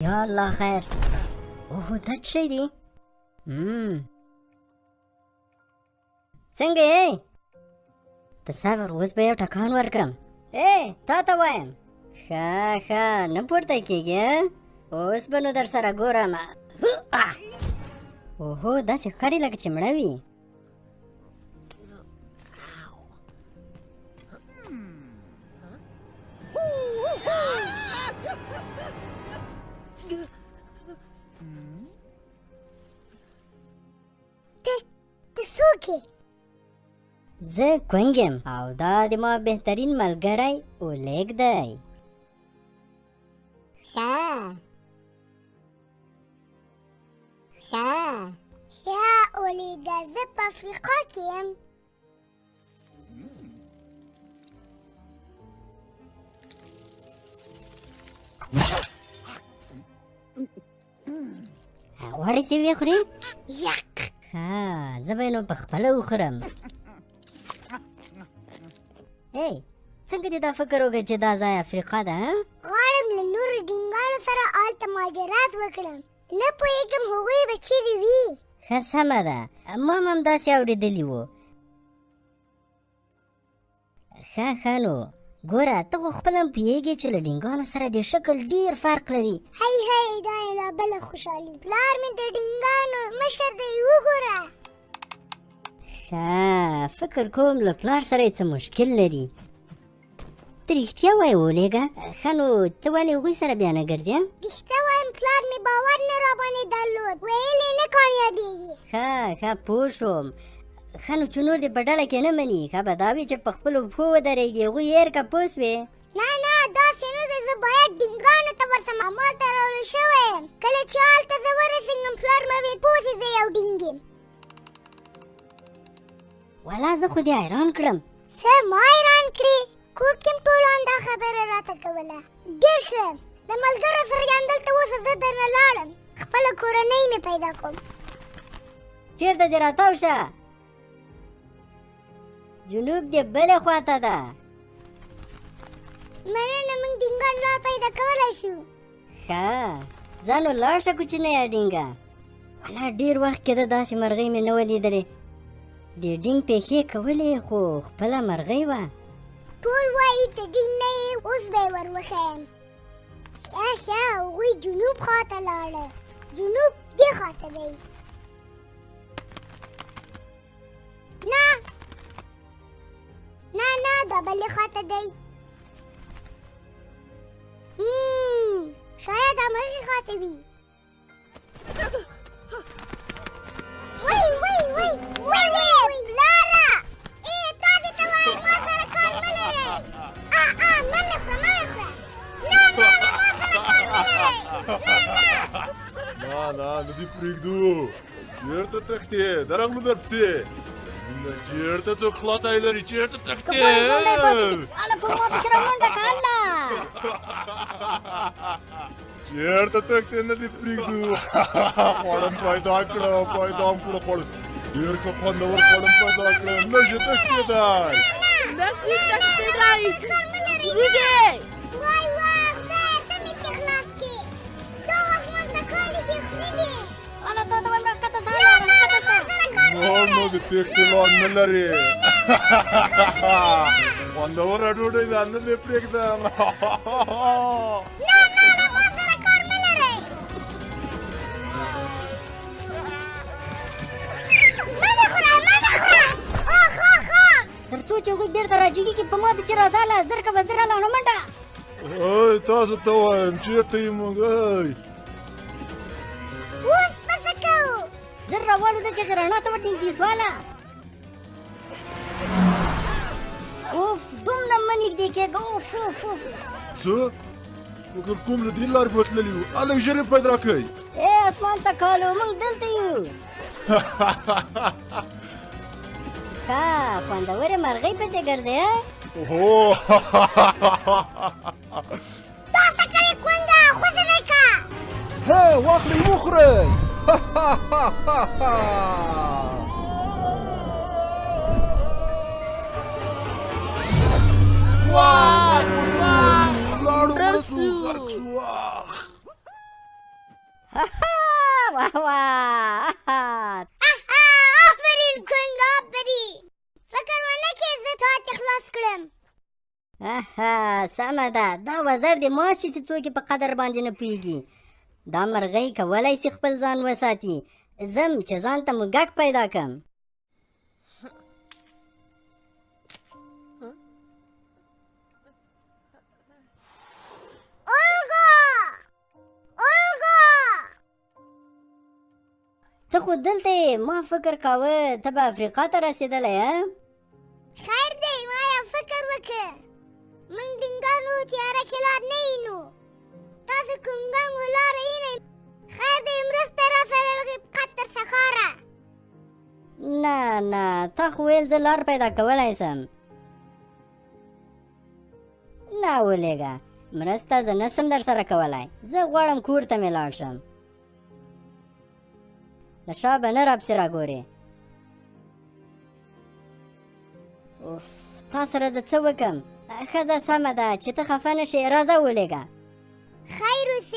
یا الله خیر. اوه دا څه شی دی؟ څنګه یې؟ ته صبر، اوس به یو ټکان ورکړم. تا ته وایم ښه نه پورته کېږي. اوس به نو در سره ګورم. اوهو داسې ښکاري لکه چې مړه وي. ته څوک یې؟ زه کوینګ یم او دا د ما بهترین ملګری اولیګ دی. ښه اولیګه، زه په افریقا کې یم. غواړې چې ویې خورې؟ یک. ښه زه به یې نو په خپله وخورم. څنګه دې دا فکر وکړ چې دا ځای افریقا ده؟ غواړم له نورو ډینګانو سره هلته مهاجرت وکړم. نه پوهېږم هغوی به چیرې وي. ښه سمه ده، ما هم همداسې اورېدلي وو. ښه نو ګوره، ته خو خپله هم پوهېږې چې له ډینګانو سره د شکل ډېر فرق لري. هی دا یې لا بله خوشحالي. پلار مې د ډینګانو مشر دی، وګوره. ښه فکر کوم له پلار سره یې څه مشکل لري. ته رښتیا وایې اولیګه؟ ښه نو ته ولې هغوی سره بیا نه ګرځې؟ رښتیا وایم پلار مې باور نه راباندې درلود، ویل یې نه کامیابېږي. ښه پوه شوم. ښه نو چې نور دې په ډله کې نه مني، ښه به دا وي چې په خپلو پښو ودرېږي. هغوی هېر که پوه سوې؟ نه داسې نه ده، زه باید ډینګانو ته ورسم. همالته راوړل شوی یم. کله چې هلته زه ورسېږم پلار مې ویل پوه سې زه یو ډینګ یم. والا زه خو دې حیران کړم. څه ما حیران کړې؟ کور کې هم ټولو همدا خبره راته کوله. ډېر ښه، له ملګرو سره یم دلته اوس زه درنه لاړم. خپله کورنۍ مې پیدا کوم. چېرته چې راتاو شه؟ جنوب دې بلې خواته ده. مننه، موږ ډینګان لار پیدا کولی شو. ښه ځه نو لاړ شه کوچنیه ډینګه. والا ډېر وخت کېده داسې مرغۍ مې نه وه لیدلې. د ډینګ پېښې کولې خو خپله مرغۍ وه. ټول وایي ته ډینګ نه یې، اوس به یې ور وښیم. ښه هغوی جنوب خواته لاړه. جنوب دې خواته دی. نه دا بلې خواته دی. شاید همغې خواته وي. وای پلاره، تاسې ته وایم ما سره کار مه لرئ. مه مې خوره. نه له ما سره کار مه لرئ. نه دې پرېږدو. چېرته تښتې؟ درغلو درپسې. چېرته څوک خلاصی لري؟ چېرته تښتې؟ چېرته تښتې؟ نه دې پرېږدو. خوړم پیدا کړه خوړم. ډېر ښه خوندور خوړم پیدا کړه. نه شي تښتېدی. وای خدایه، ته مې چې خلاص کړې. دا وخت مونځه کالي بېخي دي. نو د تېښتې لار نه لرې. خوندوره ډوډۍ ده، نه دې پرېږدم. نه له ما سره کار مه لرئ. مه مې خوره. تر څو چې هغوی بېرته راجګېږي په ما پسې راځه. له زر کوه زر هله نو منډه. تاسو ته وایم چېرته یې موږ؟ اوس به څه کوو؟ زر راوالوځه چې رڼا ته ورنږدې سواله. اوف دومره مه نږدې کېږه. څه؟ فکر کوم له دې لارې به تللي وو. هلک ژر یې پیدا کړئ. اسمان ته کالو، موږ دلته یو. ښه خوندورې مرغۍ پسې ګرځې. دا څه کوې کونډه؟ خوځوې که واخلئ وخورئ. لاړو ورسو غرق شو. واه واه آفرین کنګ آفرین فکر ونه کې زه تا خلاص کړم سمه ده دا وزر دې مات شي چې څوک په قدر باندې نه پوهېږي دا مرغۍ کولی شي خپل ځان وساتي ځم چې ځان ته موږک پیدا کړم ته خو دلته یې ما فکر کاوه ته به افریقا ته رسېدلی خیر دی ما یو فکر وکړ موږ ډینګانو تیاره کې لار نه وینو تاسو کوم ګنګو لاره وینئ خیر دی مرسته راسره وکړئ فقط تر سهاره نه نه تا خو ویل زه لار پیدا کولی سم نه ولېږه مرسته زه نسم در سره کولی زه غواړم کور ته مې لاړ شم له شا به نه راپسې راګورې اوف تا سره زه څه وکړم ښځه سمه ده چې ته خفه نه شې راځه ولېږه خیر اوسې